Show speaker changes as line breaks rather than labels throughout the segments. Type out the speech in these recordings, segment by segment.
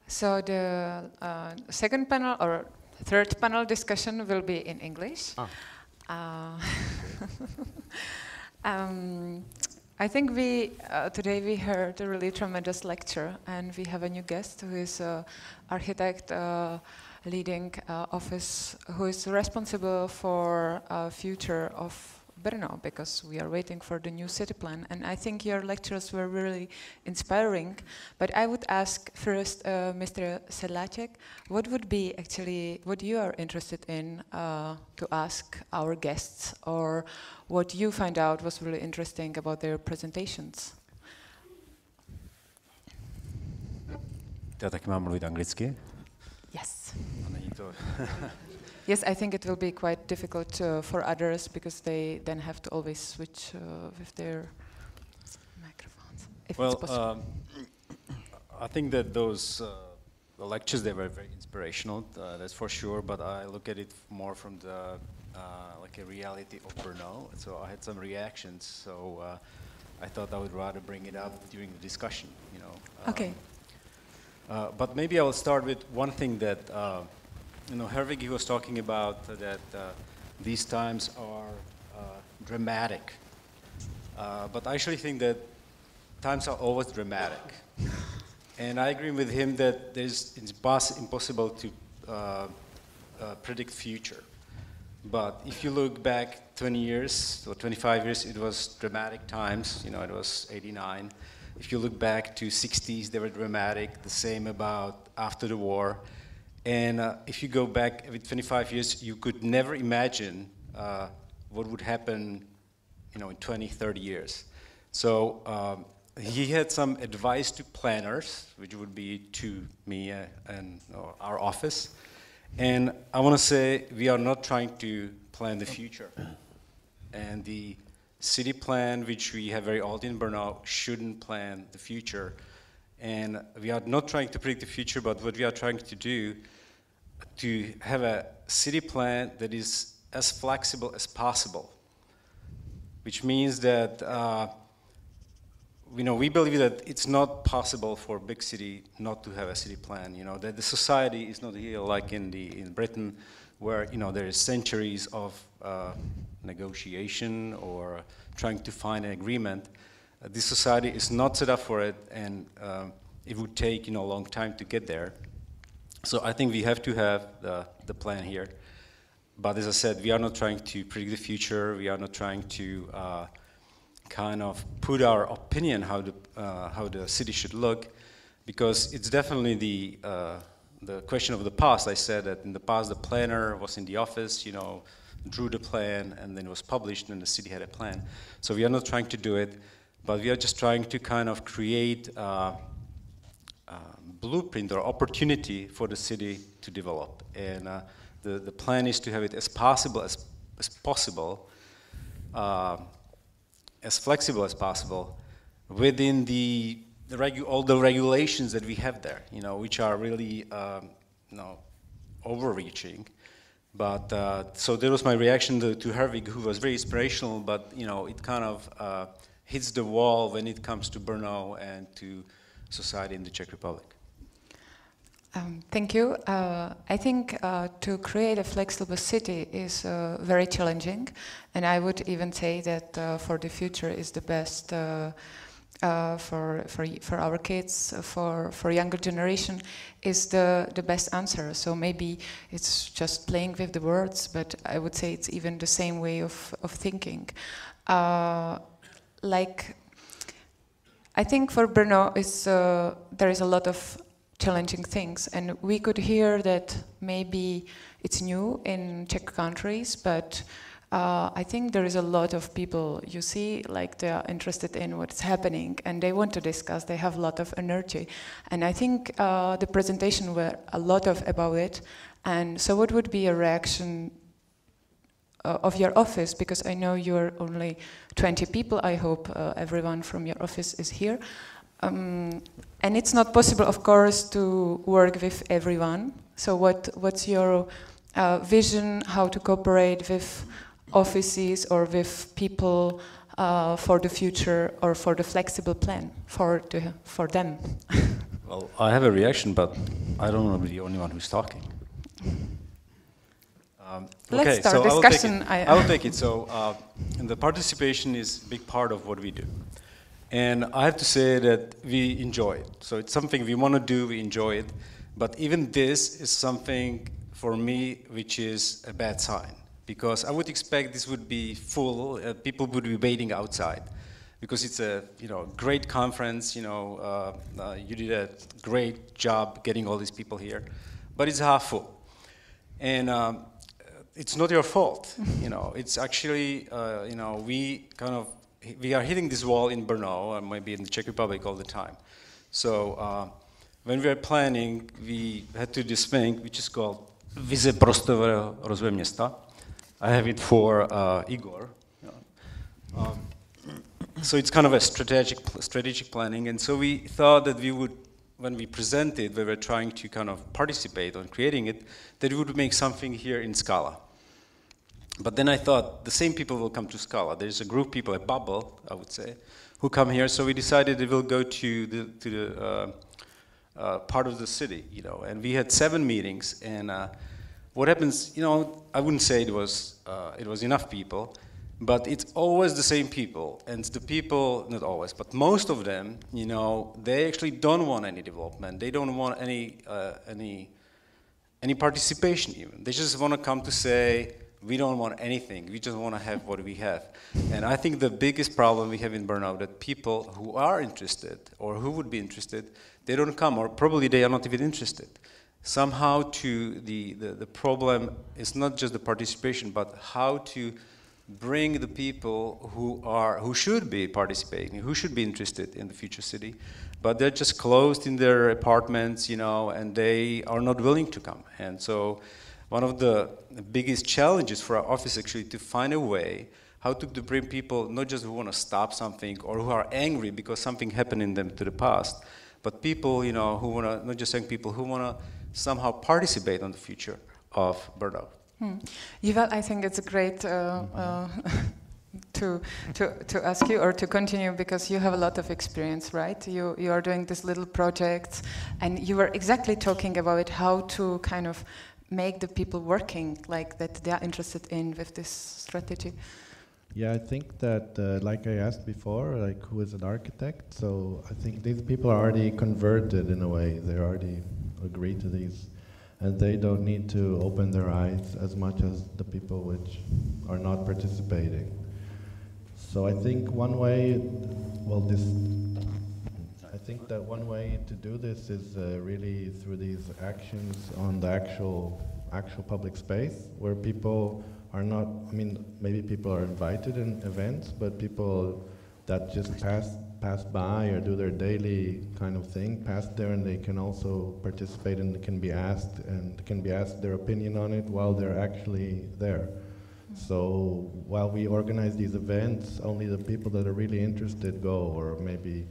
So the second panel or third panel discussion will be in English. I think today we heard a really tremendous lecture, and we have a new guest who is an architect leading office who is responsible for future of Brno, because we are waiting for the new city plan. And I think your lectures were really inspiring. But I would ask first, Mr. Sedláček, what would be actually what you are interested in to ask our guests, or what you find out was really interesting about their presentations?
Já taky mám mluvit anglicky?
Yes.
A není to
Yes, I think it will be quite difficult for others because they then have to always switch with their microphones, if it's possible.
I think that those the lectures, they were very inspirational, that's for sure. But I look at it more from the like a reality of Brno. So I had some reactions. So I thought I would rather bring it up during the discussion. You know.
Okay.
But maybe I will start with one thing that. You know, Herwig, he was talking about that these times are dramatic. But I actually think that times are always dramatic. And I agree with him that it's impossible to predict future. But if you look back 20 years or 25 years, it was dramatic times. You know, it was 89. If you look back to 60s, they were dramatic. The same about after the war. And if you go back with 25 years, you could never imagine what would happen, you know, in 20, 30 years. So he had some advice to planners, which would be to me and our office. And I want to say we are not trying to plan the future. And the city plan, which we have very old in Brno, shouldn't plan the future. And we are not trying to predict the future, but what we are trying to do, to have a city plan that is as flexible as possible, which means that you know, we believe that it's not possible for a big city not to have a city plan. You know, that the society is not here like in Britain, where, you know, there is centuries of negotiation or trying to find an agreement. This society is not set up for it, and it would take, you know, a long time to get there. So I think we have to have the plan here. But as I said, we are not trying to predict the future. We are not trying to kind of put our opinion how the city should look, because it's definitely the question of the past. I said that in the past the planner was in the office, you know, drew the plan, and then it was published, and the city had a plan. So we are not trying to do it. But we are just trying to kind of create a blueprint or opportunity for the city to develop. And the plan is to have it as possible, as flexible as possible, within all the regulations that we have there, you know, which are really you know, overreaching. But so there was my reaction to Herwig, who was very inspirational, but, you know, it kind of hits the wall when it comes to Brno and to society in the Czech Republic.
Thank you. I think to create a flexible city is very challenging, and I would even say that for the future is the best for our kids, for younger generation, is the best answer. So maybe it's just playing with the words, but I would say it's even the same way of thinking. Like, I think for Brno there is a lot of challenging things, and we could hear that maybe it's new in Czech countries, but I think there is a lot of people, you see, like they are interested in what's happening and they want to discuss, they have a lot of energy. And I think the presentation were a lot about it. And so what would be a reaction of your office, because I know you're only 20 people, I hope everyone from your office is here. And it's not possible, of course, to work with everyone. So what's your vision, how to cooperate with offices or with people for the future or for the flexible plan for them?
Well, I have a reaction, but I don't want to be the only one who's talking.
Let's start discussion.
I will take it. So, and the participation is a big part of what we do. And I have to say that we enjoy it. So it's something we want to do, we enjoy it. But even this is something, for me, which is a bad sign. Because I would expect this would be full, people would be waiting outside. Because it's a great conference, you did a great job getting all these people here. But it's half full. And it's not your fault, It's actually, we are hitting this wall in Brno, and maybe in the Czech Republic all the time. So when we were planning, we had to do this thing, which is called Vize prostorového rozvoje města. I have it for Igor. So it's kind of a strategic planning, and so we thought that we would, when we presented, we were trying to kind of participate on creating it, that we would make something here in Scala. But then I thought the same people will come to Scala. There's a group of people, a bubble, I would say, who come here. So we decided that we'll go to the part of the city, And we had 7 meetings. And what happens, I wouldn't say it was enough people, but it's always the same people. And the people, not always, but most of them, they actually don't want any development. They don't want any participation even. They just want to come to say, we don't want anything. We just want to have what we have. And I think the biggest problem we have in Brno, that people who are interested or who would be interested, they don't come, or probably they are not even interested. Somehow the problem is not just the participation, but how to bring the people who should be participating, who should be interested in the future city, but they're just closed in their apartments, and they are not willing to come. And so one of the biggest challenges for our office actually to find a way how to bring people, not just who want to stop something or who are angry because something happened in them to the past, but people, who want to, not just young people, who want to somehow participate on the future of Brno.
Yuval, I think it's a great to ask you or to continue, because you have a lot of experience, right? You are doing this little project, and you were exactly talking about how to kind of make the people working like that they are interested in with this strategy.
Yeah, I think that, like I asked before, like who is an architect? So I think these people are already converted in a way. They already agree to these, and they don't need to open their eyes as much as the people which are not participating. So I think one way, I think that one way to do this is really through these actions on the actual public space, where people are not, maybe people are invited in events, but people that just pass by or do their daily kind of thing, pass there, and they can also participate and can be asked their opinion on it while they're actually there. So while we organize these events, only the people that are really interested go, or maybe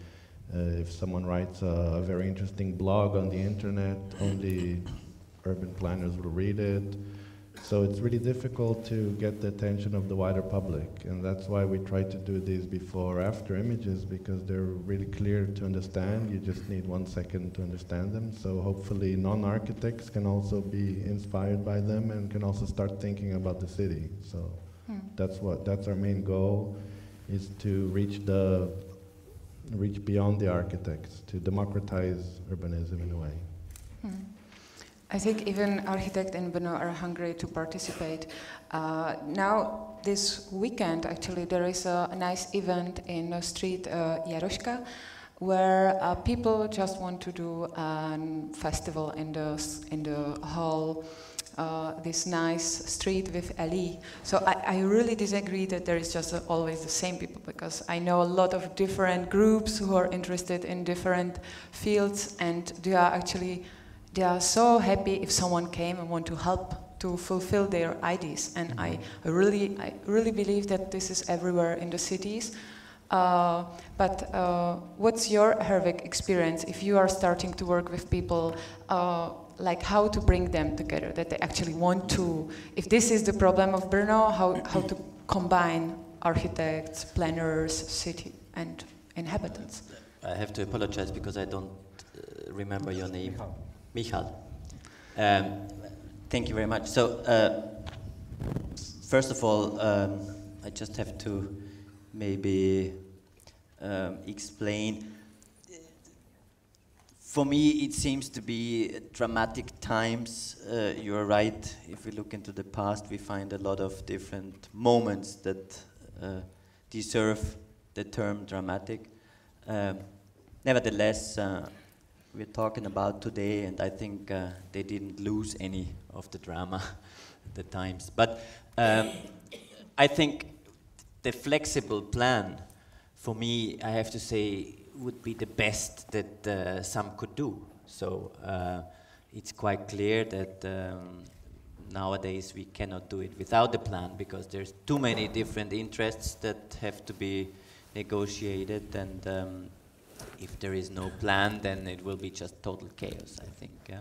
if someone writes a very interesting blog on the internet, only urban planners will read it. So it's really difficult to get the attention of the wider public, and that's why we try to do these before-after images, because they're really clear to understand. You just need 1 second to understand them. So hopefully non-architects can also be inspired by them and can also start thinking about the city. So that's our main goal, is to reach beyond the architects, to democratize urbanism in a way.
I think even architects in Brno are hungry to participate. Now, this weekend, actually, there is a nice event in the street Jaroška, where people just want to do a festival in the hall, this nice street with alley. So I really disagree that there is just always the same people, because I know a lot of different groups who are interested in different fields, and they are so happy if someone came and want to help to fulfill their ideas. And I really believe that this is everywhere in the cities. But what's your Herwig experience if you are starting to work with people, like how to bring them together, that they actually want to, if this is the problem of Brno, how to combine architects, planners, city and inhabitants?
I have to apologize because I don't remember your name. Michal. Thank you very much. So, first of all, I just have to maybe explain. For me, it seems to be dramatic times. You're right. If we look into the past, we find a lot of different moments that deserve the term dramatic. Nevertheless, we're talking about today, and I think they didn't lose any of the drama at the times. But I think the flexible plan, for me, I have to say, would be the best that some could do. So it's quite clear that nowadays we cannot do it without the plan, because there's too many different interests that have to be negotiated, and if there is no plan, then it will be just total chaos, I think. Yeah?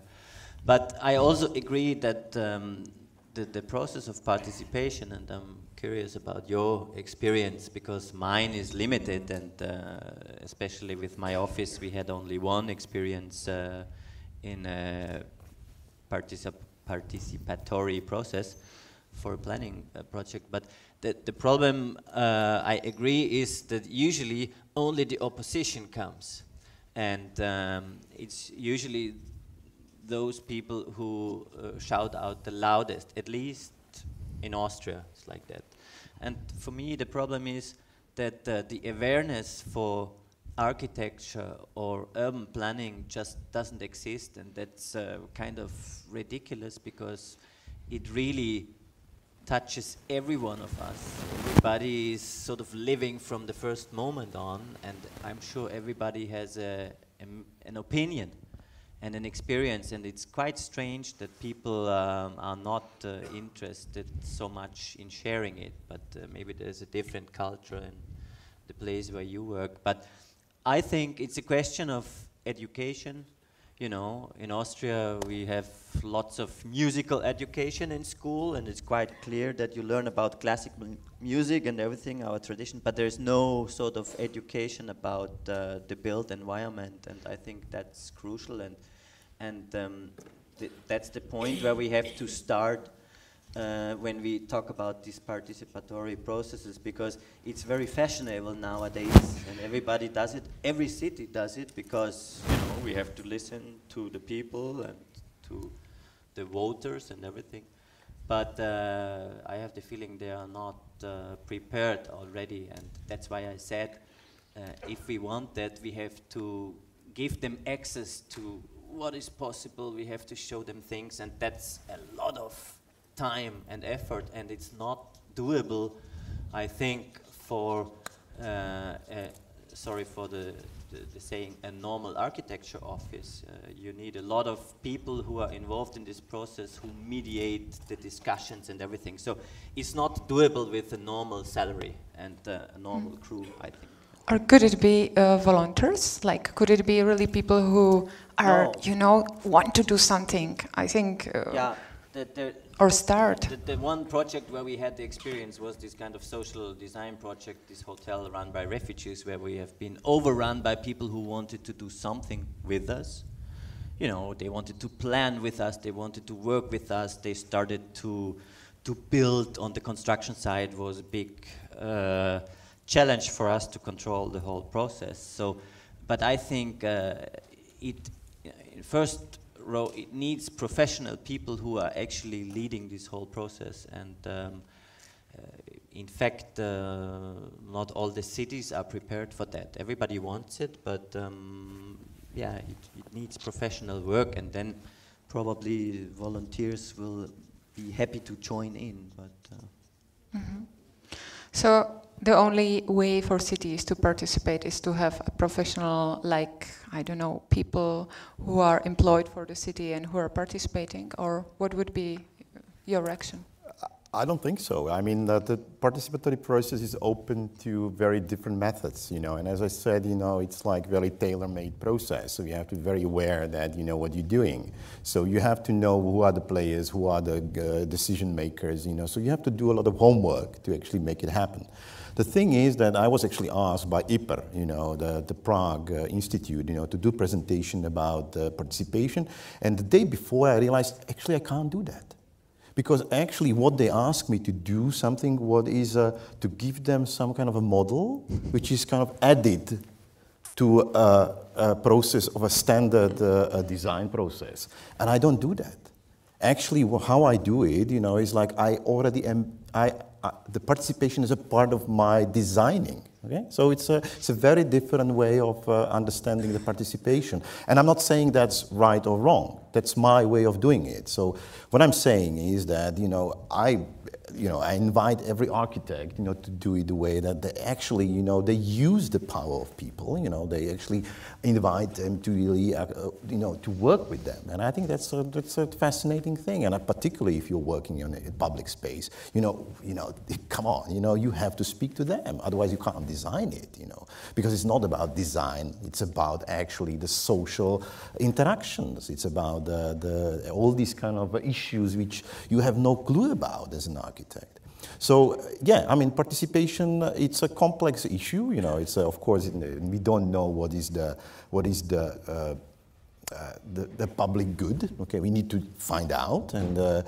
But I also agree that the process of participation, and I'm curious about your experience, because mine is limited, and especially with my office, we had only one experience in a participatory process for a planning project. But the problem, I agree, is that usually only the opposition comes, and it's usually those people who shout out the loudest, at least in Austria, it's like that. And for me, the problem is that the awareness for architecture or urban planning just doesn't exist, and that's kind of ridiculous, because it really touches every one of us. Everybody is sort of living from the first moment on, and I'm sure everybody has an opinion and an experience, and it's quite strange that people are not interested so much in sharing it, but maybe there's a different culture in the place where you work. But I think it's a question of education. You know, in Austria we have lots of musical education in school, and it's quite clear that you learn about classical music and everything, our tradition, but there's no sort of education about the built environment, and I think that's crucial, and that's the point where we have to start when we talk about these participatory processes, because it's very fashionable nowadays, and everybody does it. Every city does it, because we have to listen to the people and to the voters and everything. But I have the feeling they are not prepared already, and that's why I said if we want that, we have to give them access to what is possible. We have to show them things, and that's a lot of time and effort, and it's not doable, I think, for sorry for the saying, a normal architecture office. You need a lot of people who are involved in this process, who mediate the discussions and everything. So it's not doable with a normal salary and a normal crew, I think.
Or could it be volunteers? Like, could it be really people who are, want to do something? I think.
Yeah.
Or start.
The one project where we had the experience was this kind of social design project, this hotel run by refugees, where we have been overrun by people who wanted to do something with us. They wanted to plan with us, they wanted to work with us, they started to build on the construction side. Was a big challenge for us to control the whole process. So, but I think first row, it needs professional people who are actually leading this whole process, and in fact not all the cities are prepared for that. Everybody wants it, but yeah, it needs professional work, and then probably volunteers will be happy to join in. But
So the only way for cities to participate is to have a professional, like, I don't know, people who are employed for the city and who are participating, or what would be your reaction?
I don't think so. I mean, the participatory process is open to very different methods, and as I said, it's like very tailor-made process, so you have to be very aware that you know what you're doing. So you have to know who are the players, who are the decision makers, so you have to do a lot of homework to actually make it happen. The thing is that I was actually asked by IPR, you know, the Prague Institute, you know, to do presentation about participation. And the day before I realized, actually I can't do that. Because actually what they asked me to do something, what is to give them some kind of a model, which is kind of added to a process of a standard design process. And I don't do that. Actually, how I do it, you know, is like I already am, the participation is a part of my designing. Okay? So it's a very different way of understanding the participation. And I'm not saying that's right or wrong. That's my way of doing it. So what I'm saying is that, you know, I invite every architect, you know, to do it the way that they actually, you know, they use the power of people, you know, they actually invite them to really, you know, to work with them. And I think that's a fascinating thing. And particularly if you're working in a public space, you know, come on, you know, you have to speak to them. Otherwise you can't design it, you know, because it's not about design. It's about actually the social interactions. It's about all these kind of issues which you have no clue about as an architect. So yeah, I mean, participation, it's a complex issue, you know, it's of course, we don't know what is the public good. Okay, we need to find out, and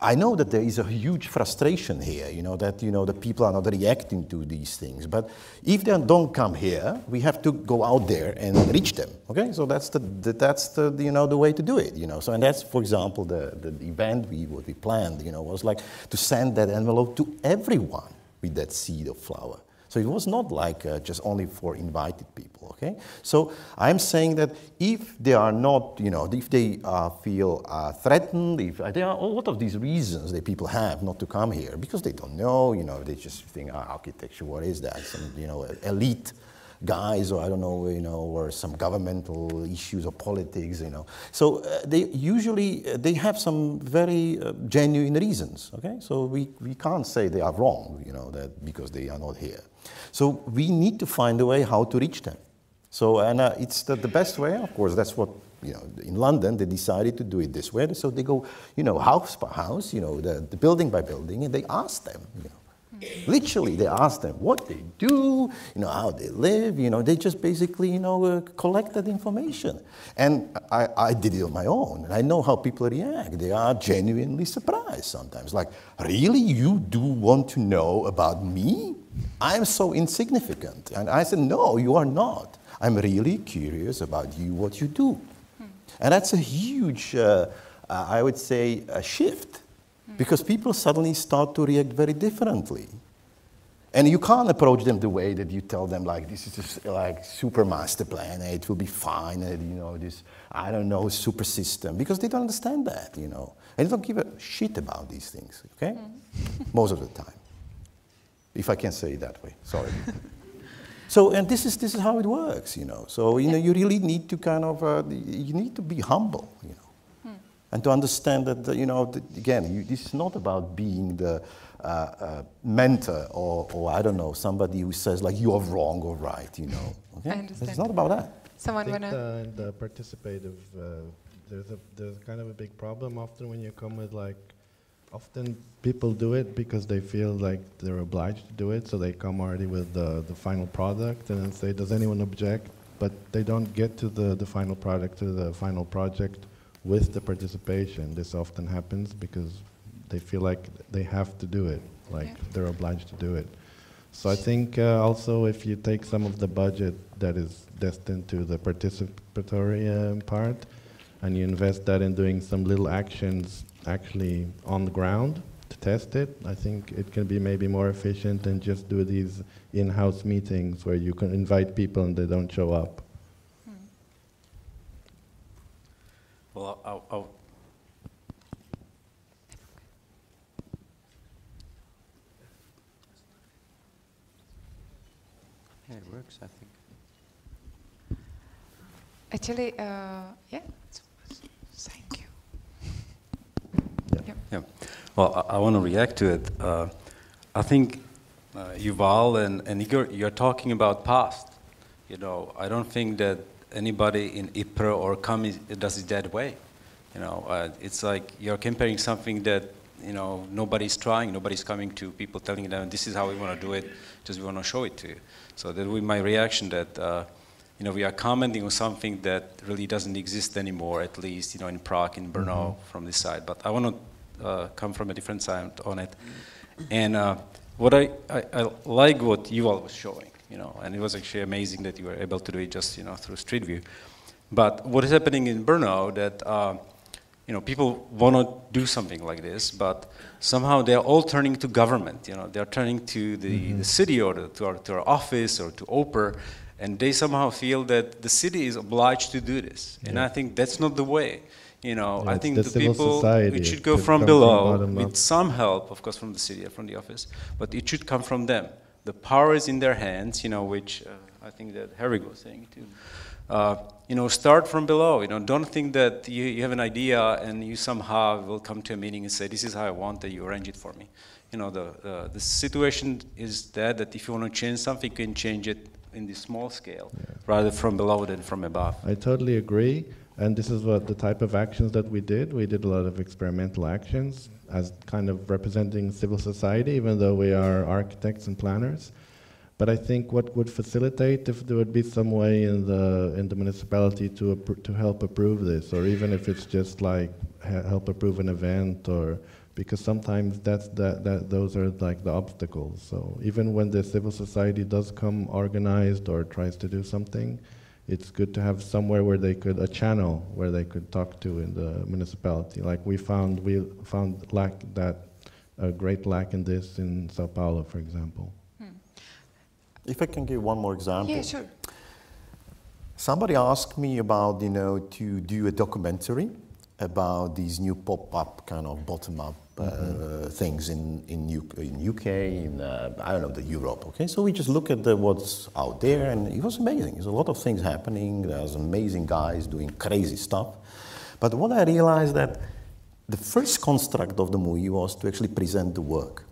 I know that there is a huge frustration here. You know that the people are not reacting to these things. But if they don't come here, we have to go out there and reach them. Okay, so that's the the way to do it. You know, so and that's, for example, the event what we planned. You know, was like to send that envelope to everyone with that seed of flower. So it was not like just only for invited people, okay? So I'm saying that if they are not, you know, if they feel threatened, if there are a lot of these reasons that people have not to come here because they don't know, you know, they just think architecture, what is that? Some, you know, elite guys, or I don't know, you know, or some governmental issues or politics, you know. So they usually, they have some very genuine reasons, okay? So we can't say they are wrong, you know, that because they are not here. So we need to find a way how to reach them. So, and it's the best way, of course, that's what, you know, in London, they decided to do it this way. So they go, you know, house by house, you know, the building by building, and they ask them, you know. Literally, they ask them what they do, you know, how they live, you know, they just basically, you know, collect that information. And I did it on my own, and I know how people react. They are genuinely surprised sometimes. Like, really, you do want to know about me? I'm so insignificant. And I said, no, you are not. I'm really curious about you, what you do. And that's a huge, I would say, a shift. Because people suddenly start to react very differently. And you can't approach them the way that you tell them, like, this is just like super master plan, it will be fine, and, you know, this, I don't know, super system. Because they don't understand that, you know. And they don't give a shit about these things, okay? Most of the time. If I can say it that way, sorry. So, and this is how it works, you know. So, you know, you really need to kind of, you need to be humble, you know. And to understand that, you know, again, this is not about being the mentor or I don't know, somebody who says, like, you are wrong or right, you know. Okay?
I understand.
It's not about that.
Someone
I think
wanna...
in the participative, there's kind of a big problem often when you come with, like, often people do it because they feel like they're obliged to do it, so they come already with the final product and then say, does anyone object? But they don't get to the final product, to the final project, with the participation. This often happens because they feel like they have to do it, like they're obliged to do it. So I think also if you take some of the budget that is destined to the participatory part and you invest that in doing some little actions actually on the ground to test it, I think it can be maybe more efficient than just do these in-house meetings where you can invite people and they don't show up.
Well,
Yeah, it works, I think.
Actually, yeah, thank you.
yeah. Well, I want to react to it. I think Yuval and Igor, you're talking about past. You know, I don't think that anybody in IPRO or CAM does it that way. You know, it's like you're comparing something that you know, nobody's trying, nobody's coming to people telling them this is how we want to do it, just we want to show it to you. So that would be my reaction that, you know, we are commenting on something that really doesn't exist anymore, at least, you know, in Prague, in Brno, from this side. But I want to come from a different side on it. And what I like what Yuval was showing, you know, and it was actually amazing that you were able to do it just, you know, through Street View. But what is happening in Brno that, you know, people want to do something like this, but somehow they're all turning to government, you know, they're turning to the city or to our office or to OPER, and they somehow feel that the city is obliged to do this. And I think that's not the way. You know, I think the people, it should go from below with some help, of course, from the city or from the office, but it should come from them. The power is in their hands, you know, which I think that Herwig was saying too. You know, start from below. You know, don't think that you have an idea and you somehow will come to a meeting and say, this is how I want that you arrange it for me. You know, the situation is that if you want to change something, you can change it in the small scale, rather from below than from above.
I totally agree. And this is what the type of actions that we did. We did a lot of experimental actions as kind of representing civil society, even though we are architects and planners. But I think what would facilitate if there would be some way in the municipality to help approve this, or even if it's just like help approve an event, or because sometimes those are like the obstacles. So even when the civil society does come organized or tries to do something, it's good to have somewhere where they could, a channel where they could talk to in the municipality. Like we found a great lack in this in Sao Paulo, for example.
If I can give one more example.
Yeah, sure.
Somebody asked me about, you know, to do a documentary about these new pop-up kind of bottom-up things in UK, in I don't know, Europe. Okay, so we just look at what's out there, and it was amazing. There's a lot of things happening. There's amazing guys doing crazy stuff. But what I realized that the first construct of the movie was to actually present the work.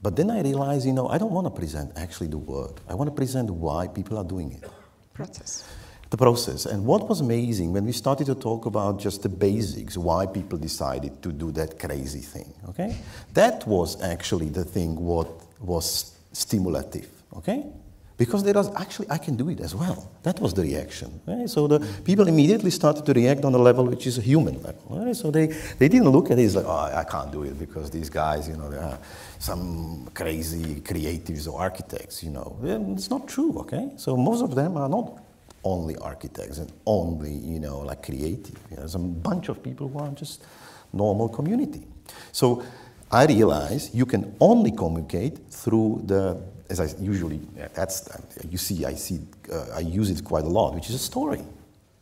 But then I realized, you know, I don't want to present actually the work. I want to present why people are doing it.
Process.
The process. And what was amazing, when we started to talk about just the basics, why people decided to do that crazy thing, okay? That was actually the thing what was stimulative, okay? Because there was actually, I can do it as well. That was the reaction. Right? So the people immediately started to react on a level which is a human level. Right? So they didn't look at it as like, oh, I can't do it because these guys, you know, they are some crazy creatives or architects, you know. It's not true, okay? So most of them are not only architects and only, you know, like creative. You know, there's a bunch of people who are just normal community. So I realized you can only communicate through as I usually, I use it quite a lot, which is a story.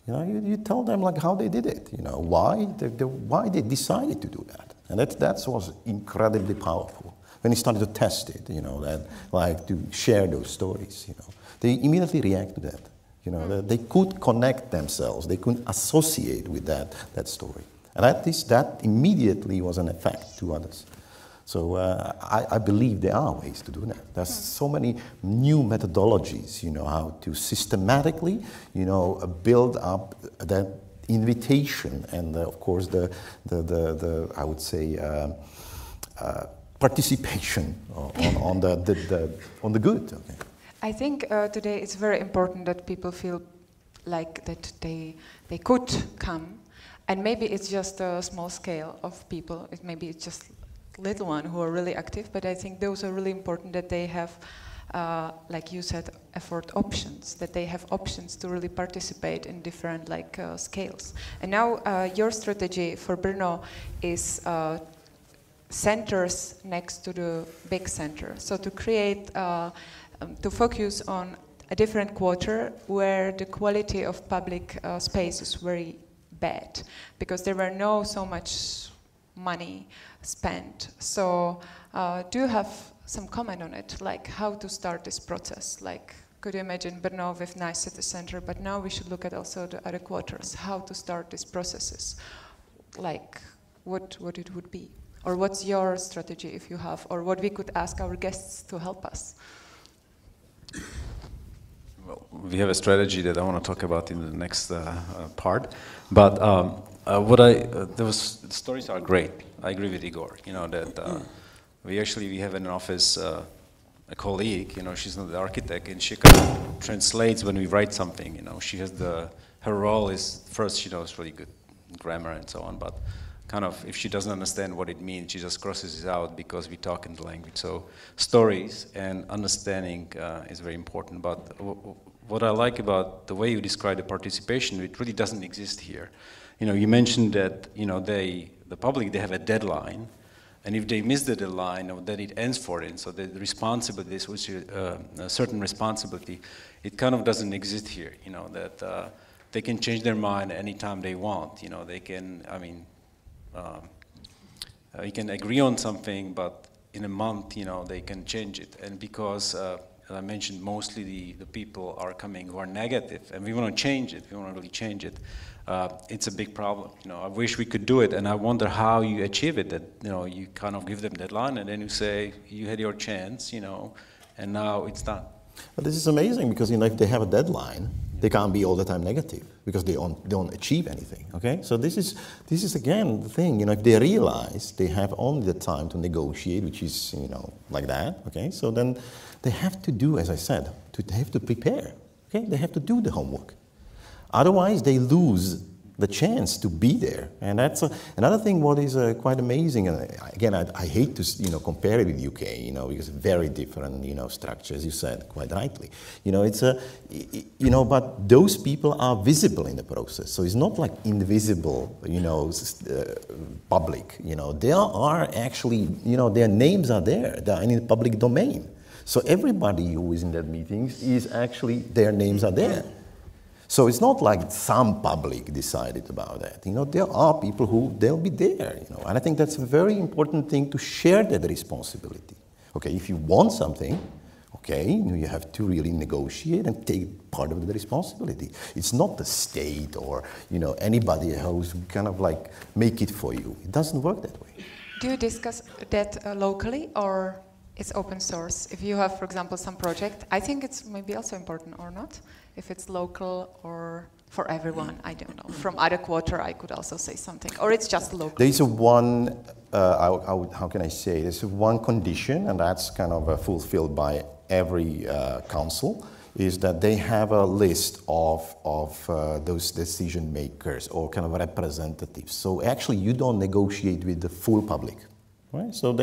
You know, you tell them like how they did it, you know, why they decided to do that. And that was incredibly powerful. When you started to test it, you know, that like to share those stories, you know, they immediately react to that. You know, they could connect themselves, they could associate with that story. And that immediately was an effect to others. So I believe there are ways to do that. There's so many new methodologies, you know, how to systematically, you know, build up that invitation and of course the I would say participation on the good. Okay.
I think today it's very important that people feel like that they could come, and maybe it's just a small scale of people. Maybe it's just little one who are really active, but I think those are really important that they have, like you said, effort options, that they have options to really participate in different scales. And now your strategy for Brno is centers next to the big center. So to create, to focus on a different quarter where the quality of public space is very bad, because there were so much money spent. So do you have some comment on it, like how to start this process? Like, could you imagine Brno with nice city center, but now we should look at also the other quarters, how to start these processes, like what it would be, or what's your strategy if you have, or what we could ask our guests to help us. Well,
we have a strategy that I want to talk about in the next part, but The stories are great. I agree with Igor. You know that we have in an office a colleague. You know, she's not the architect, and she kind of translates when we write something. You know, she has her role is first she knows really good grammar and so on, but kind of if she doesn't understand what it means, she just crosses it out because we talk in the language. So stories and understanding is very important. But what I like about the way you describe the participation, it really doesn't exist here. You know, you mentioned that, you know, the public, they have a deadline, and if they miss the deadline, then it ends for it. So the responsibility, which is a certain responsibility, it kind of doesn't exist here. You know, that they can change their mind anytime they want. You know, they can, I mean, you can agree on something, but in a month, you know, they can change it. And because, as I mentioned, mostly the people are coming who are negative, and we want to change it, we want to really change it. It's a big problem. You know, I wish we could do it, and I wonder how you achieve it. That, you know, you kind of give them deadline, and then you say you had your chance, you know, and now it's done.
But this is amazing because, you know, if they have a deadline, they can't be all the time negative because they don't achieve anything. Okay, so this is again the thing. You know, if they realize they have only the time to negotiate, which is, you know, like that. Okay, so then they have to do, as I said, they have to prepare. Okay, they have to do the homework. Otherwise, they lose the chance to be there. And that's another thing what is quite amazing. And again, I hate to, you know, compare it with UK, you know, because very different, you know, structure, as you said quite rightly. You know, it's you know, but those people are visible in the process. So it's not like invisible, you know, public. You know, they are actually, you know, their names are there. They are in the public domain. So everybody who is in that meeting is actually, their names are there. So it's not like some public decided about that. You know, there are people who, they'll be there, you know. And I think that's a very important thing, to share that responsibility. Okay, if you want something, okay, you have to really negotiate and take part of the responsibility. It's not the state or, you know, anybody else who kind of like make it for you. It doesn't work that way.
Do you discuss that locally, or it's open source? If you have, for example, some project, I think it's maybe also important, or not? If it's local or for everyone, I don't know. From other quarter, I could also say something, or it's just local.
There is a one, how can I say, there's one condition, and that's kind of fulfilled by every council, is that they have a list of those decision makers or kind of representatives. So actually, you don't negotiate with the full public. Right? So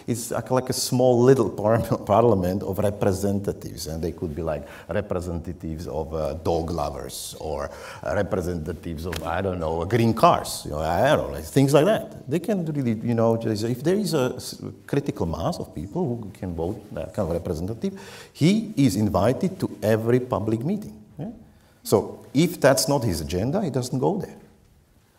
it's like a small little parliament of representatives, and they could be like representatives of dog lovers or representatives of, I don't know, green cars, you know, I don't know, like things like that. They can really, you know, just, if there is a critical mass of people who can vote that kind of representative, he is invited to every public meeting. Yeah? So if that's not his agenda, he doesn't go there.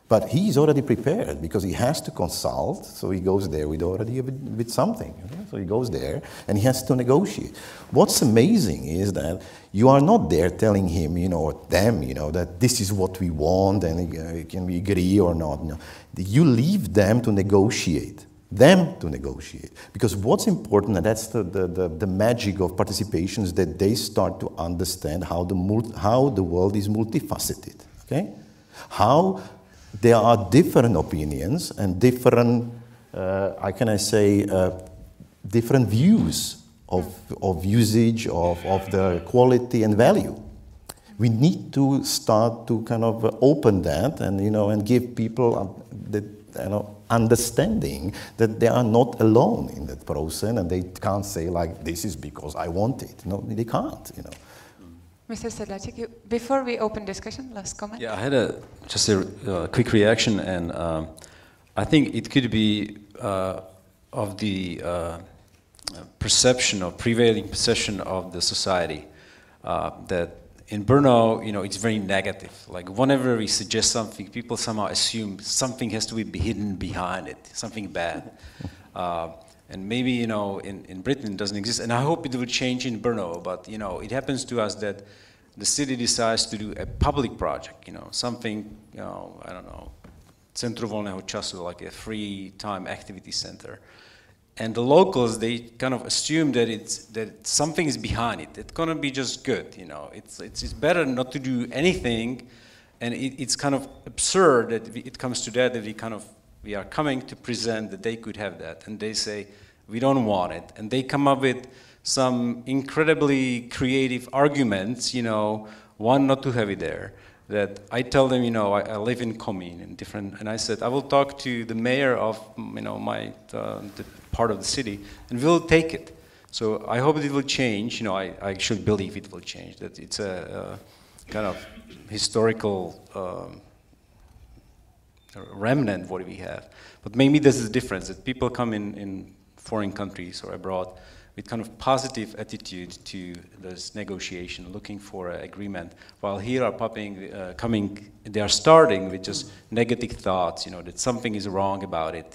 But he's already prepared because he has to consult, so he goes there with something. Okay? So he goes there and he has to negotiate. What's amazing is that you are not there telling him, you know, or them, you know, that this is what we want and can we agree or not. No. You leave them to negotiate. Because what's important, and that's the magic of participation, is that they start to understand how the world is multifaceted. Okay? How there are different opinions and different, different views of usage of the quality and value. We need to start to kind of open that and, you know, and give people the, you know, understanding that they are not alone in that process, and they can't say like, this is because I want it. No, they can't, you know.
Mr. Sedláček, before we open discussion, last comment?
Yeah, I had just a quick reaction, and I think it could be of the perception or prevailing perception of the society that in Brno, you know, it's very negative. Like whenever we suggest something, people somehow assume something has to be hidden behind it, something bad. And maybe, you know, in Britain it doesn't exist, and I hope it will change in Brno, but, you know, it happens to us that the city decides to do a public project, you know, something, you know, I don't know, Centro volného času, like a free time activity center. And the locals, they kind of assume that something is behind it. It's gonna be just good, you know. It's better not to do anything And it's kind of absurd that it comes to that we are coming to present that they could have that, and they say we don't want it, and they come up with some incredibly creative arguments, one not to have it there. That I tell them, I live in commune and I said I will talk to the mayor of my the part of the city, and we'll take it. So I hope it will change. I actually believe it will change. That it's a kind of historical remnant what we have. But maybe this is the difference, that people come in foreign countries or abroad with kind of positive attitude to this negotiation, looking for an agreement, while here are they are starting with just negative thoughts, that something is wrong about it,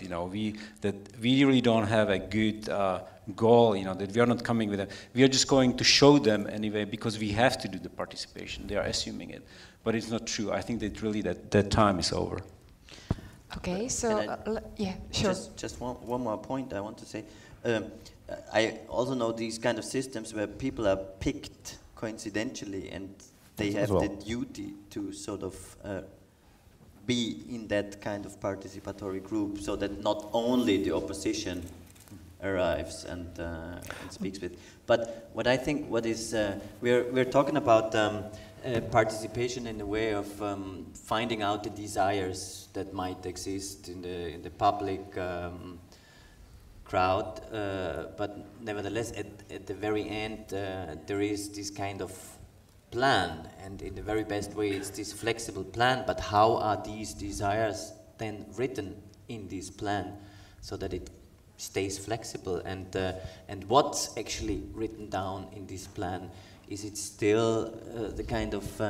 that we really don't have a good goal, that we are not coming with them. We are just going to show them anyway because we have to do the participation. They are assuming it, but it's not true. I think that really that time is over.
Okay, so yeah, sure.
Just one more point I want to say. I also know these kind of systems where people are picked coincidentally, and they have the duty to sort of be in that kind of participatory group, so that not only the opposition arrives and speaks with, but what is we're talking about participation in a way of finding out the desires that might exist in the public crowd, but nevertheless at the very end there is this kind of plan, and in the very best way it's this flexible plan, but how are these desires then written in this plan so that it stays flexible, and what's actually written down in this plan? Is it still the kind of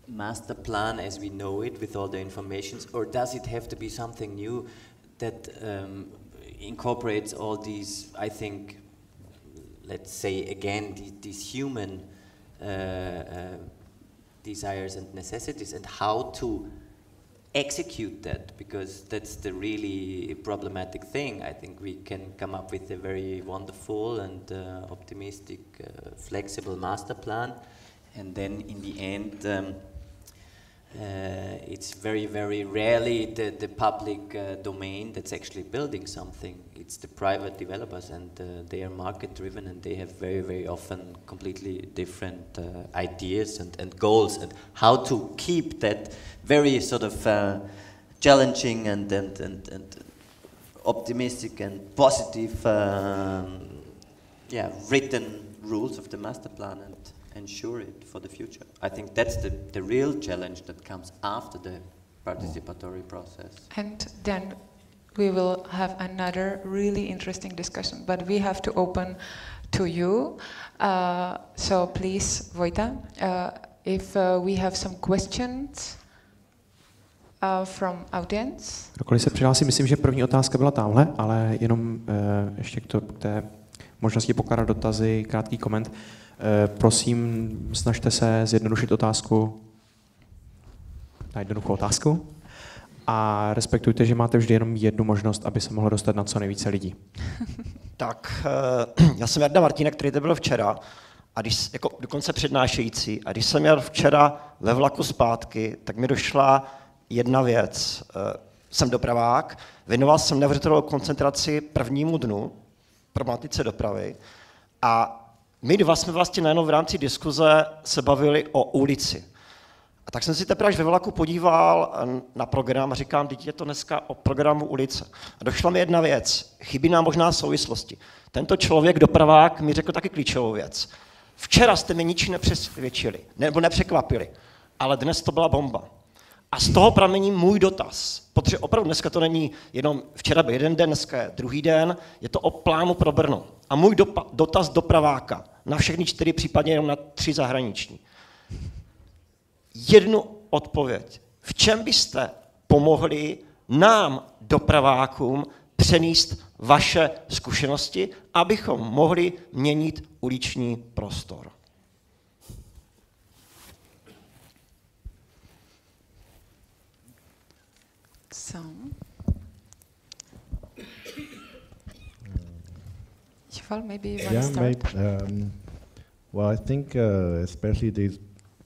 master plan as we know it with all the informations, or does it have to be something new that incorporates all these, I think, let's say again, these human desires and necessities, and how to execute that, because that's the really problematic thing. I think we can come up with a very wonderful and optimistic, flexible master plan, and then in the end it's very, very rarely the public domain that's actually building something. It's the private developers, and they are market driven, and they have very, very often completely different ideas and goals, and how to keep that very sort of challenging and optimistic and positive written rules of the master plan and ensure it for the future. I think that's the real challenge that comes after the participatory process.
And then we will have another really interesting discussion, but we have to open to you. So please, Vojta, if we have some questions from audience.
Kdokoliv se přihlásí, myslím, že první otázka byla tamhle, ale jenom ještě k té možnosti pokládat dotazy, krátký koment. Prosím, snažte se zjednodušit otázku na jednoduchou otázku a respektujte, že máte vždy jenom jednu možnost, aby se mohlo dostat na co nejvíce lidí.
Tak, já jsem Jarda Martínek, který to byl včera, a jako dokonce přednášející, a když jsem jel včera ve vlaku zpátky, tak mi došla jedna věc. Jsem dopravák, věnoval jsem neuvěřitelnou koncentraci prvnímu dnu, problematice dopravy, a my dva jsme vlastně najednou v rámci diskuze se bavili o ulici. A tak jsem si teprve až ve vlaku podíval na program a říkám, teď je to dneska o programu ulice. A došla mi jedna věc, chybí nám možná souvislosti. Tento člověk, dopravák, mi řekl taky klíčovou věc. Včera jste mi ničím nepřesvědčili, nebo nepřekvapili, ale dnes to byla bomba. A z toho pramení můj dotaz, protože opravdu dneska to není jenom včera byl jeden den, dneska je druhý den, je to o plánu pro Brno. A můj dotaz dopraváka na všechny 4, případně jenom na 3 zahraniční. Jednu odpověď. V čem byste pomohli nám, dopravákům, přenést vaše zkušenosti, abychom mohli měnit uliční prostor?
Yuval, maybe you want to start?
Well, I think especially these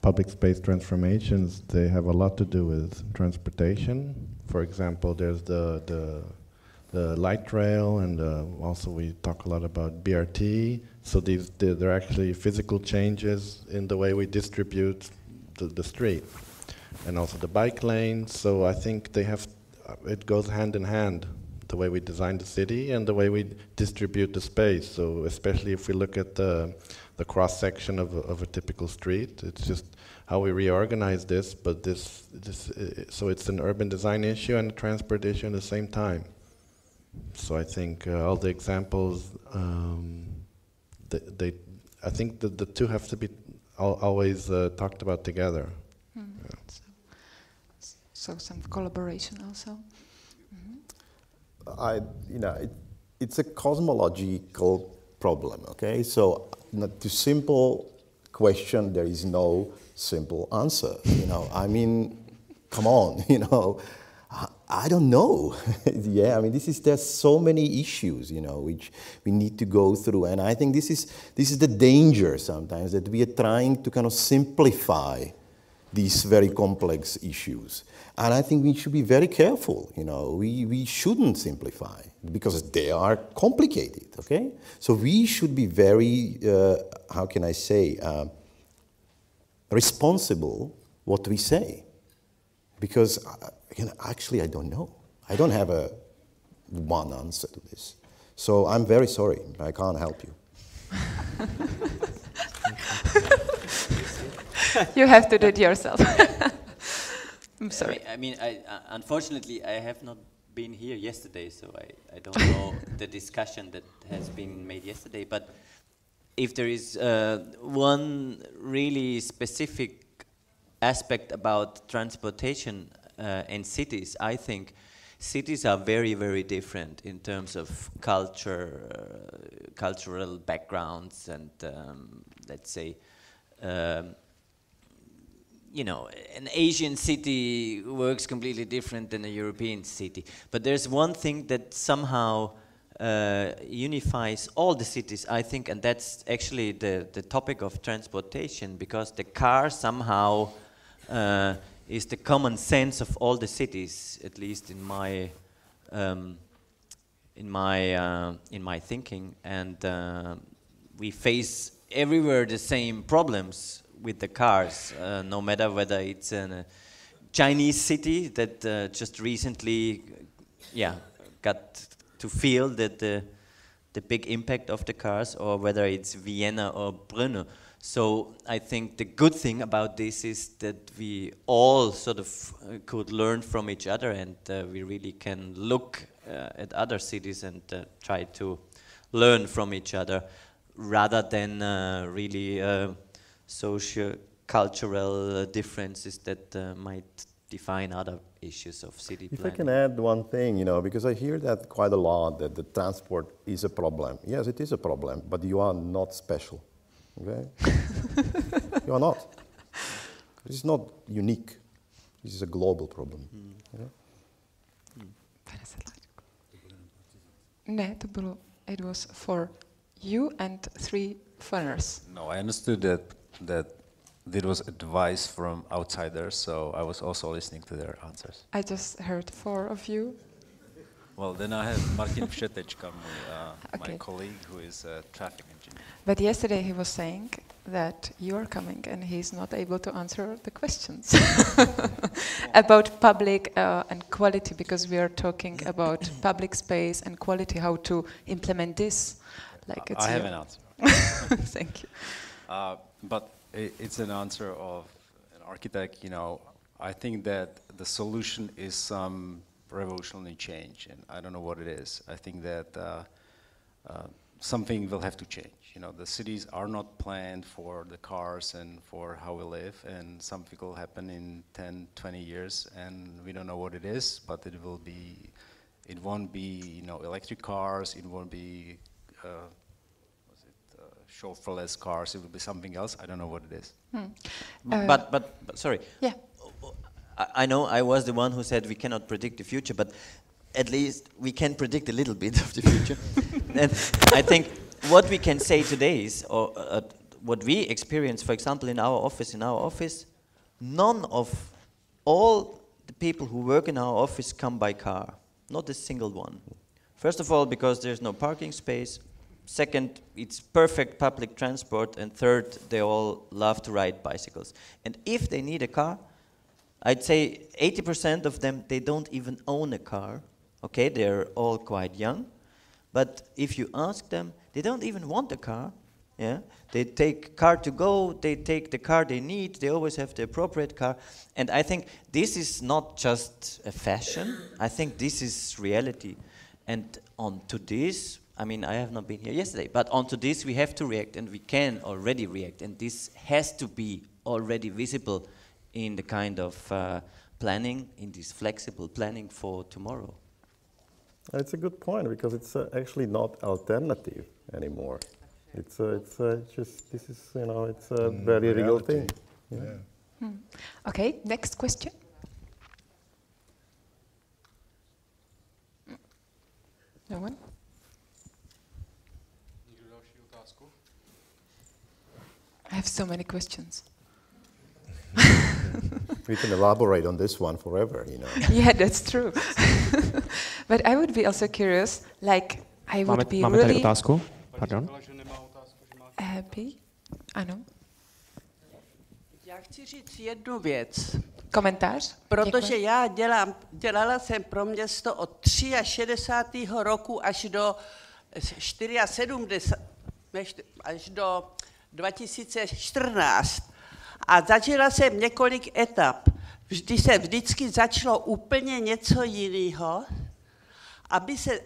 public space transformations, they have a lot to do with transportation. For example, there's the light rail, and also we talk a lot about BRT. So they're actually physical changes in the way we distribute the street, and also the bike lanes. So I think it goes hand in hand, the way we design the city and the way we distribute the space. So especially if we look at the cross section of a typical street, it's just how we reorganize this. But so it's an urban design issue and a transport issue at the same time. So I think all the examples, I think that the two have to be always talked about together.
Yeah. So some collaboration also.
It's a cosmological problem, okay? So to simple question, there is no simple answer, I mean, come on, I don't know. Yeah, I mean, there's so many issues, which we need to go through. And I think this is the danger sometimes, that we are trying to kind of simplify these very complex issues. And I think we should be very careful, we shouldn't simplify because they are complicated, okay? So we should be very, how can I say, responsible what we say. Because, actually I don't know. I don't have one answer to this. So I'm very sorry, I can't help you.
You have to do it yourself. I'm sorry.
Unfortunately, I have not been here yesterday, so I don't know the discussion that has been made yesterday. But if there is one really specific aspect about transportation in cities, I think cities are very, very different in terms of cultural backgrounds, and let's say, an Asian city works completely different than a European city. But there's one thing that somehow unifies all the cities, I think, and that's actually the topic of transportation, because the car somehow is the common sense of all the cities, at least in my thinking, and we face everywhere the same problems with the cars, no matter whether it's in a Chinese city that just recently, got to feel that the big impact of the cars, or whether it's Vienna or Brno. So I think the good thing about this is that we all sort of could learn from each other, and we really can look at other cities and try to learn from each other, rather than really socio-cultural differences that might define other issues of city planning.
If I can add one thing, because I hear that quite a lot, that the transport is a problem. Yes, it is a problem, but you are not special, okay? You are not. This is not unique. This is a global problem. Okay?
Ne, it was for you and 3 foreigners.
No, I understood that it was advice from outsiders, so I was also listening to their answers.
I just heard 4 of you.
Well, then I have Martin Všetečka, my colleague, who is a traffic engineer.
But yesterday he was saying that you are coming and he's not able to answer the questions about public and quality, because we are talking about public space and quality, how to implement this. Like it's
I have an answer.
Thank you.
But it's an answer of an architect. I think that the solution is some revolutionary change, and I don't know what it is. I think that something will have to change. The cities are not planned for the cars and for how we live, and something will happen in 10, 20 years, and we don't know what it is, but it won't be, electric cars, it won't be, chauffeurless cars, it will be something else. I don't know what it is.
But sorry.
Yeah.
I know I was the one who said we cannot predict the future, but at least we can predict a little bit of the future. And I think what we can say today is, or what we experience, for example, in our office, none of all the people who work in our office come by car, not a single one. First of all, because there's no parking space. Second, it's perfect public transport. And third, they all love to ride bicycles. And if they need a car, I'd say 80% of them, they don't even own a car. Okay, they're all quite young. But if you ask them, they don't even want a car. Yeah, they take car to go, they take the car they need, they always have the appropriate car. And I think this is not just a fashion, I think this is reality. And onto this, I mean, I have not been here yesterday, but onto this we have to react, and we can already react, and this has to be already visible in the kind of planning, in this flexible planning for tomorrow.
It's a good point, because it's actually not alternative anymore. It's just, this is, you know, it's a very real thing. Yeah.
Okay, next question. No one? I have so many questions.
We can elaborate on this one forever, you know.
Yeah, that's true. But I would be also curious, like, I would be
máme tady
really
otázku. Pardon.
happy. Ano.
Já chci říct jednu věc.
Komentář?
Protože já dělala jsem pro město od 63. roku až do 74, až do 2014. A zažila jsem několik etap. Vždycky začalo úplně něco jiného,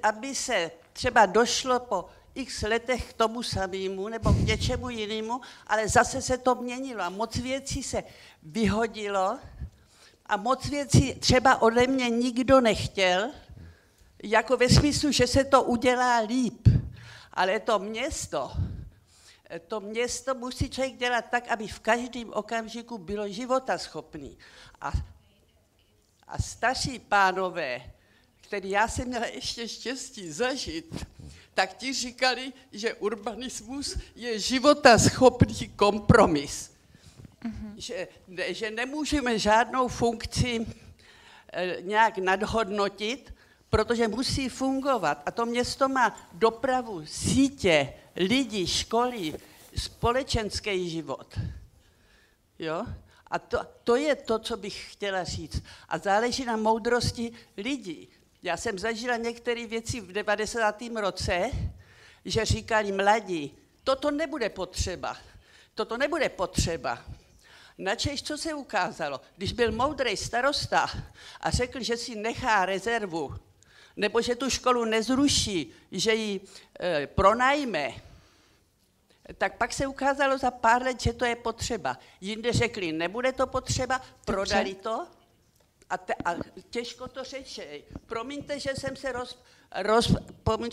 aby se třeba došlo po x letech k tomu samému nebo k něčemu jinému, ale zase se to měnilo a moc věcí se vyhodilo a moc věcí třeba ode mě nikdo nechtěl, jako ve smyslu, že se to udělá líp. Ale to město musí člověk dělat tak, aby v každém okamžiku bylo životaschopný. A starší pánové, který já jsem měla ještě štěstí zažít, tak ti říkali, že urbanismus je životaschopný kompromis. Že nemůžeme žádnou funkci nějak nadhodnotit, protože musí fungovat. A to město má dopravu, sítě, lidi, školy, společenský život. Jo? A to je to, co bych chtěla říct. A záleží na moudrosti lidí. Já jsem zažila některé věci v 90. roce, že říkali mladí, toto nebude potřeba. Načež co se ukázalo? Když byl moudrý starosta a řekl, že si nechá rezervu, nebo že tu školu nezruší, že ji pronajme, tak pak se ukázalo za pár let, že to je potřeba. Jinde řekli, nebude to potřeba, prodali to a těžko to řečej. Promiňte, že jsem se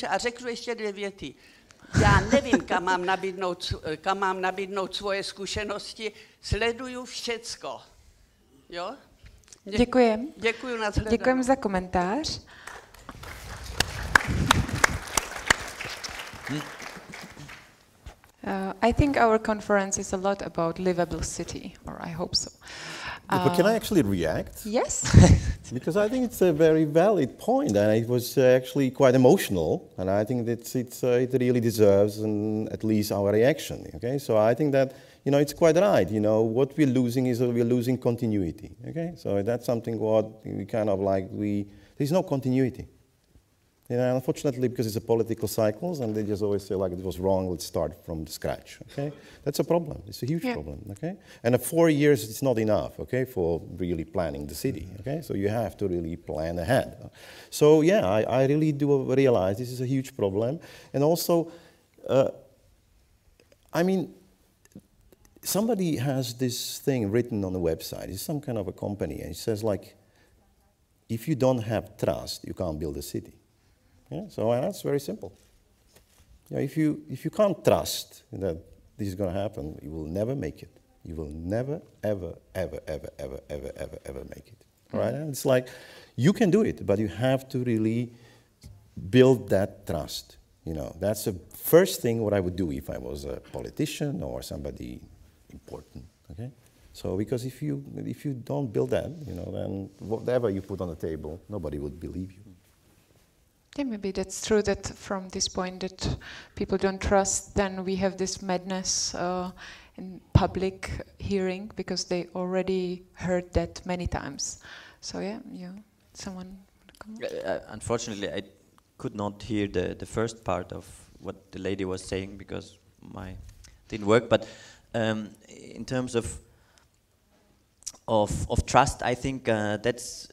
a řeknu ještě 2 věty. Já nevím, kam mám nabídnout svoje zkušenosti, sleduju všecko. Jo?
Děkujem.
Děkuju na shledanou.
Děkujem za komentář. I think our conference is a lot about livable city, or I hope so.
But can I actually react?
Yes.
Because I think it's a very valid point, and it was actually quite emotional, and I think that it really deserves at least our reaction. Okay, so I think that it's quite right. What we're losing is we're losing continuity. Okay, so that's something what we kind of like. There's no continuity. Unfortunately, because it's a political cycles, and they just always say, like, it was wrong, let's start from scratch, okay? That's a problem. It's a huge problem, okay? And 4 years is not enough, okay, for really planning the city, okay? So you have to really plan ahead. So, yeah, I really do realize this is a huge problem. And also, I mean, somebody has this thing written on the website. It's some kind of a company, and it says, like, if you don't have trust, you can't build a city. Yeah, so that's very simple. If you can't trust that this is going to happen, you will never make it. You will never, ever, ever, ever, ever, ever, ever, ever make it. Right? And it's like you can do it, but you have to really build that trust. You know, that's the first thing what I would do if I was a politician or somebody important. Okay, so because if you don't build that, you know, then whatever you put on the table, nobody would believe you.
Yeah, maybe that's true that from this point that people don't trust, then we have this madness in public hearing because they already heard that many times. So yeah, someone.
Unfortunately, I could not hear the first part of what the lady was saying because my didn't work. But in terms of trust, I think that's,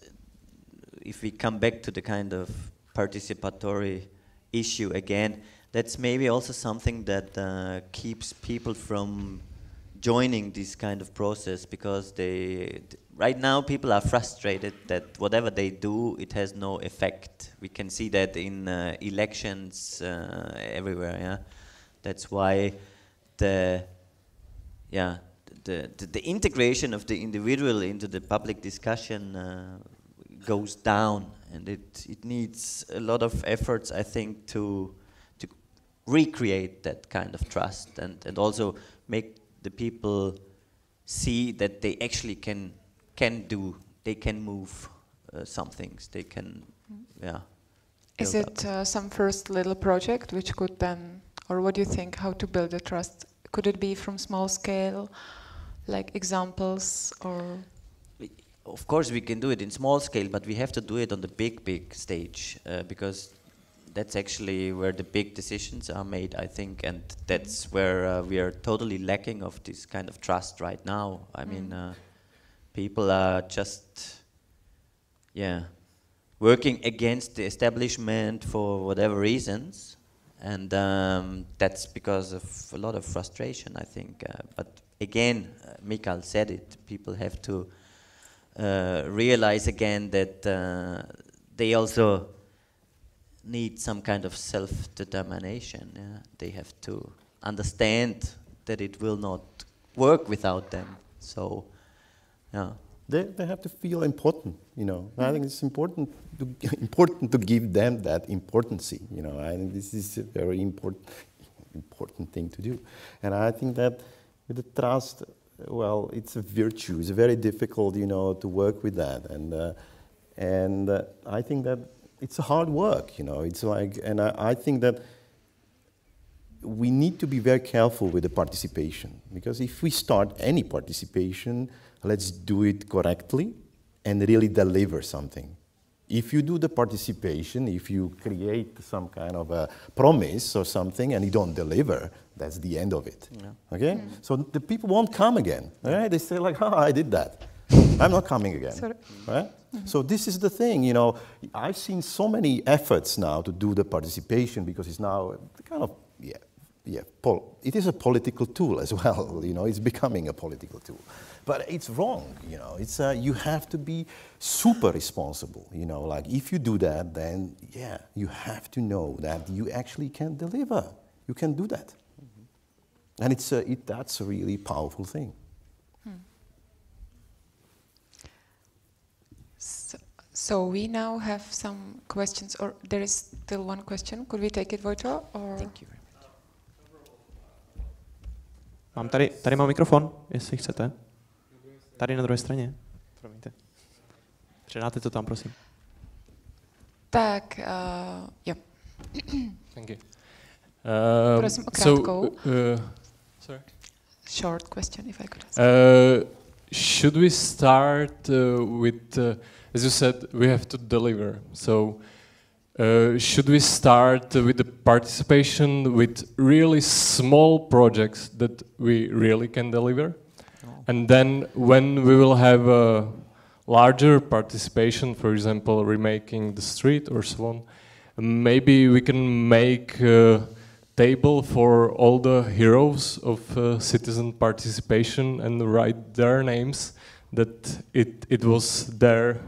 if we come back to the kind of participatory issue again, that's maybe also something that keeps people from joining this kind of process, because right now people are frustrated that whatever they do, it has no effect. We can see that in elections everywhere. Yeah, that's why the integration of the individual into the public discussion goes down, and it needs a lot of efforts, I think, to recreate that kind of trust and also make the people see that they actually can move some things. They can,
Is it some first little project which could then, or what do you think, how to build the trust? Could it be from small scale, like examples, or?
Of course we can do it in small scale, but we have to do it on the big stage, because that's actually where the big decisions are made, I think, and that's where we are totally lacking of this kind of trust right now. I mean, people are just, working against the establishment for whatever reasons, and that's because of a lot of frustration, I think. But again, Michal said it, people have to realize again that they also need some kind of self-determination. Yeah? They have to understand that it will not work without them. So,
they have to feel important. You know, I think it's important to give them that importancy. You know, I think this is a very important thing to do, and I think that with the trust, well, it's a virtue. It's very difficult, you know, to work with that, and I think that it's a hard work, you know. It's like, and I think that we need to be very careful with the participation, because if we start any participation, let's do it correctly and really deliver something. If you do the participation, if you create some kind of a promise or something and you don't deliver, that's the end of it. Yeah. Okay? So the people won't come again. Right? They say like, oh, I did that. I'm not coming again. Sorry. Right? So this is the thing, you know. I've seen so many efforts now to do the participation, because it's now kind of, it is a political tool as well, you know. It's becoming a political tool. But it's wrong, you know. It's you have to be super responsible, you know. Like if you do that, then you have to know that you actually can deliver. You can do that, and that's a really powerful thing.
So we now have some questions, or there is still one question. Could we take it, Vojto? Or?
Thank you very much.
Mám tady mám mikrofon, jestli chcete. Tady na druhé straně. Promiňte. Předáte to tam, prosím.
Tak, jo.
Thank you.
Prosím o krátkou.
Sorry?
Short question, if I could ask.
Should we start with, as you said, we have to deliver. So should we start with the participation with really small projects that we really can deliver? And then when we will have a larger participation, for example, remaking the street or so on, maybe we can make a table for all the heroes of citizen participation and write their names, that it was there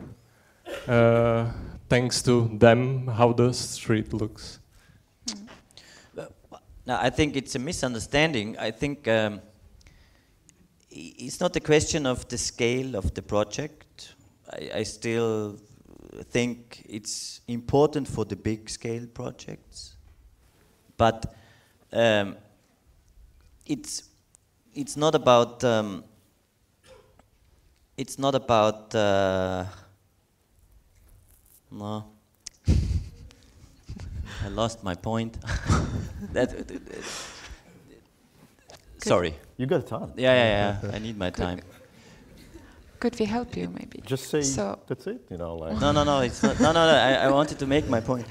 thanks to them, how the street looks.
Now, I think it's a misunderstanding. I think it's not a question of the scale of the project. I still think it's important for the big scale projects. but it's not about no. I lost my point. Sorry.
You got time.
Yeah. I need my time.
Could we help you, maybe?
Just say that's it, you know. Like.
No, it's not. No. I wanted to make my point.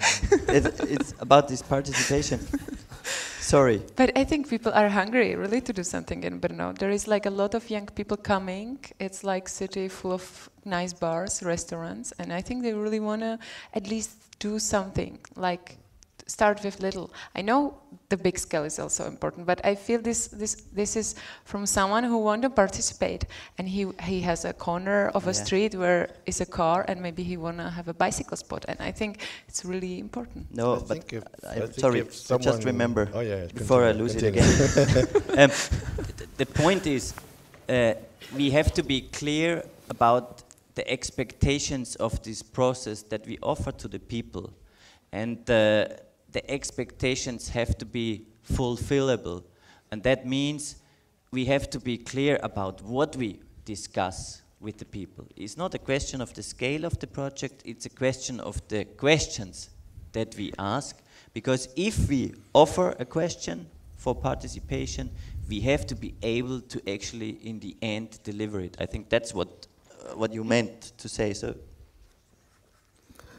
It's about this participation. Sorry.
But I think people are hungry, really, to do something in Brno. There is like a lot of young people coming. It's like city full of nice bars, restaurants, and I think they really want to at least do something, like start with little. I know the big scale is also important, but I feel this is from someone who want to participate, and he has a corner of a street where is a car, and maybe he want to have a bicycle spot, and I think it's really important.
No, but sorry, I just remember before I lose it again. The point is, we have to be clear about the expectations of this process that we offer to the people, and the expectations have to be fulfillable, and that means we have to be clear about what we discuss with the people. It's not a question of the scale of the project, it's a question of the questions that we ask, because if we offer a question for participation, we have to be able to actually in the end deliver it. I think that's what you meant to say. So.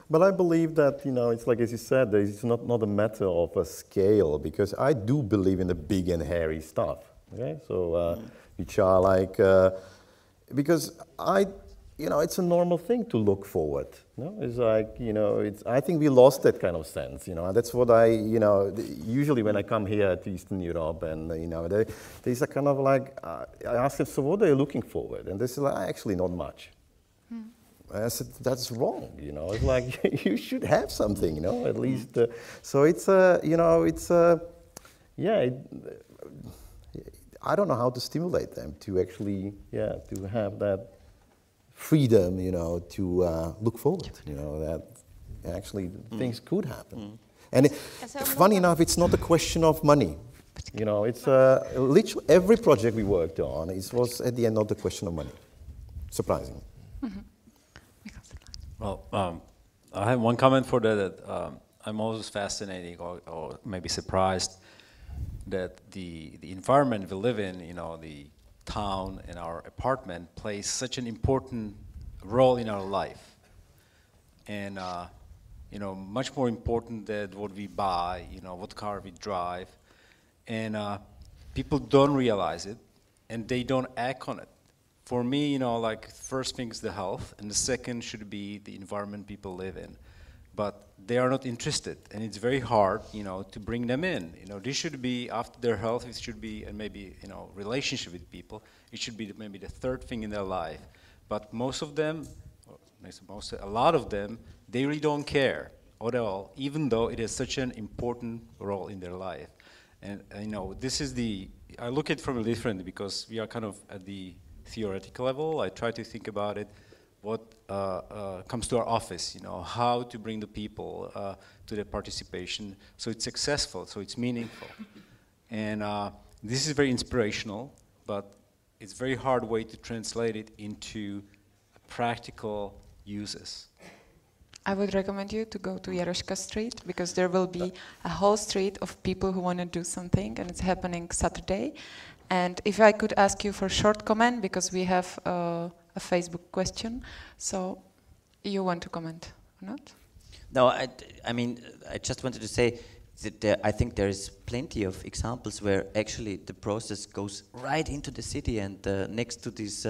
But I believe that, you know, it's like, as you said, it's not a matter of a scale, because I do believe in the big and hairy stuff, okay? So, which are like, because it's a normal thing to look forward, you know? It's like, you know, I think we lost that kind of sense, you know, and that's what usually when I come here to Eastern Europe, and, you know, there's a kind of like, I ask them, so what are you looking forward? And they say, like, actually not much. I said, that's wrong, you know, it's like, you should have something, you know, at least, so it's, I don't know how to stimulate them to actually, to have that freedom, you know, to look forward, you know, that actually things could happen. And funny enough, it's not a question of money, you know, it's literally every project we worked on, it was at the end not a question of money, surprisingly.
Well, I have one comment for that. I'm always fascinated or maybe surprised that the environment we live in, you know, the town and our apartment plays such an important role in our life. And, you know, much more important than what we buy, you know, what car we drive. And people don't realize it, and they don't act on it. For me, you know, like, first thing is the health, and the second should be the environment people live in. But they are not interested, and it's very hard, you know, to bring them in. You know, this should be, after their health, it should be, and maybe, you know, relationship with people, it should be maybe the third thing in their life. But most of them, a lot of them, they really don't care at all, even though it has such an important role in their life. And, you know, this is I look at it from a different, because we are kind of at the theoretical level. I try to think about it, what comes to our office, you know, how to bring the people to the participation so it's successful, so it's meaningful. And this is very inspirational, but it's a very hard way to translate it into practical uses.
I would recommend you to go to Jaroška Street, because there will be a whole street of people who want to do something, and it's happening Saturday. And if I could ask you for a short comment, because we have a Facebook question, so you want to comment or not?
No, I mean, I just wanted to say that I think there is plenty of examples where actually the process goes right into the city, and next to this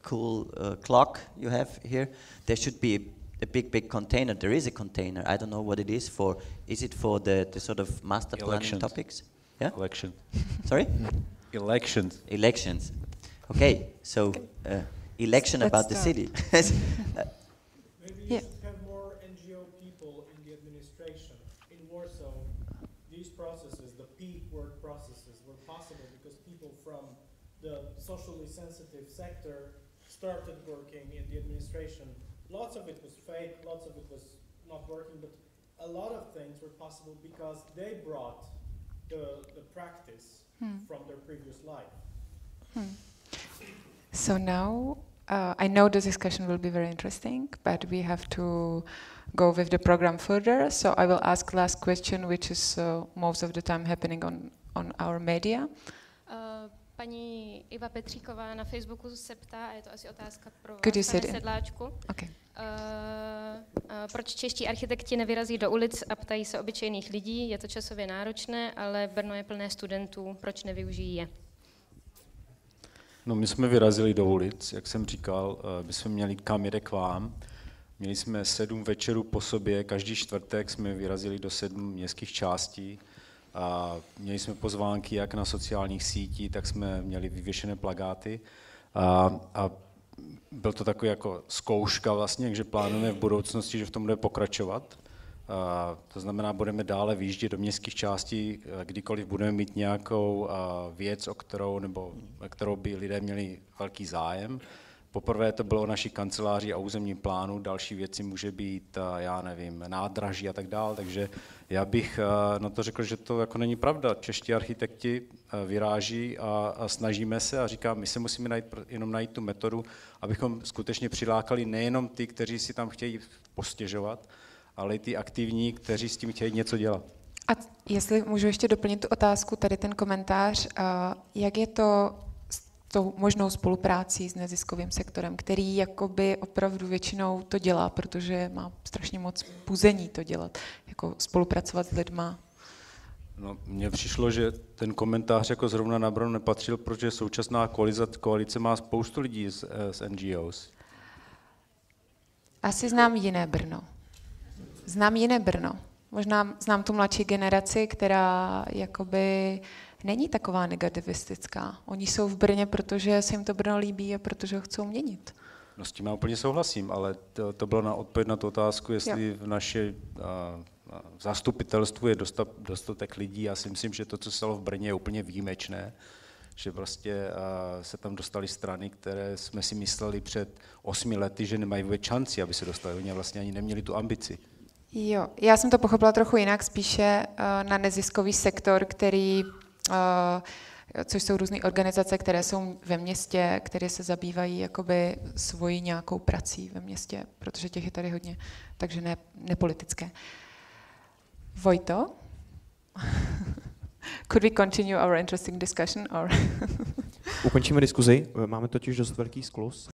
cool clock you have here, there should be a big container. There is a container. I don't know what it is for. Is it for the sort of master planning topics? Yeah?
Election.
Sorry?
Elections.
Elections. Okay, so election about the city.
Maybe you should have more NGO people in the administration. In Warsaw, these processes, the peak work processes, were possible because people from the socially sensitive sector started working in the administration. Lots of it was fake, lots of it was not working, but a lot of things were possible because they brought the practice from their previous life.
So now, I know the discussion will be very interesting, but we have to go with the program further. So I will ask last question, which is most of the time happening on our media.
Paní Iva Petříková na Facebooku se ptá, a je to asi otázka pro vás, pane Sedláčku.
Okay.
Proč čeští architekti nevyrazí do ulic a ptají se obyčejných lidí? Je to časově náročné, ale Brno je plné studentů, proč nevyužijí je?
No, my jsme vyrazili do ulic, jak jsem říkal, my jsme měli Kam jede k vám. Měli jsme 7 večerů po sobě, každý čtvrtek jsme vyrazili do 7 městských částí. A měli jsme pozvánky jak na sociálních sítích, tak jsme měli vyvěšené plakáty. A byl to takový jako zkouška vlastně, že plánujeme v budoucnosti, že v tom bude pokračovat. To znamená, budeme dále vyjíždět do městských částí, kdykoliv budeme mít nějakou věc, o kterou by lidé měli velký zájem. Poprvé to bylo o naší kanceláři a územním plánu, další věci může být, já nevím, nádraží a tak dále, takže já bych na to řekl, že to jako není pravda. Čeští architekti vyráží a snažíme se a říkám, my se musíme jenom najít tu metodu, abychom skutečně přilákali nejenom ty, kteří si tam chtějí postěžovat, ale i ty aktivní, kteří s tím chtějí něco dělat.
A jestli můžu ještě doplnit tu otázku, tady ten komentář, jak je to tou možnou spoluprácí s neziskovým sektorem, který jakoby opravdu většinou to dělá, protože má strašně moc puzení to dělat, jako spolupracovat s lidma.
No, mně přišlo, že ten komentář jako zrovna na Brno nepatřil, protože současná koalice má spoustu lidí z NGOs.
Asi znám jiné Brno. Možná znám tu mladší generaci, která jakoby není taková negativistická. Oni jsou v Brně, protože se jim to Brno líbí a protože ho chcou měnit.
No s tím já úplně souhlasím, ale to bylo na odpověď na tu otázku, jestli v naše zastupitelstvu je dostatek lidí. Já si myslím, že to, co se stalo v Brně, je úplně výjimečné, že prostě se tam dostaly strany, které jsme si mysleli před 8 lety, že nemají vůbec šanci, aby se dostali. Oni vlastně ani neměli tu ambici.
Jo, já jsem to pochopila trochu jinak, spíše na neziskový sektor, který, což jsou různé organizace, které jsou ve městě, které se zabývají jakoby svojí nějakou prací ve městě, protože těch je tady hodně, takže ne nepolitické. Vojto? Could we continue our interesting discussion? Or
Ukončíme diskuzi, máme totiž dost velký skluz.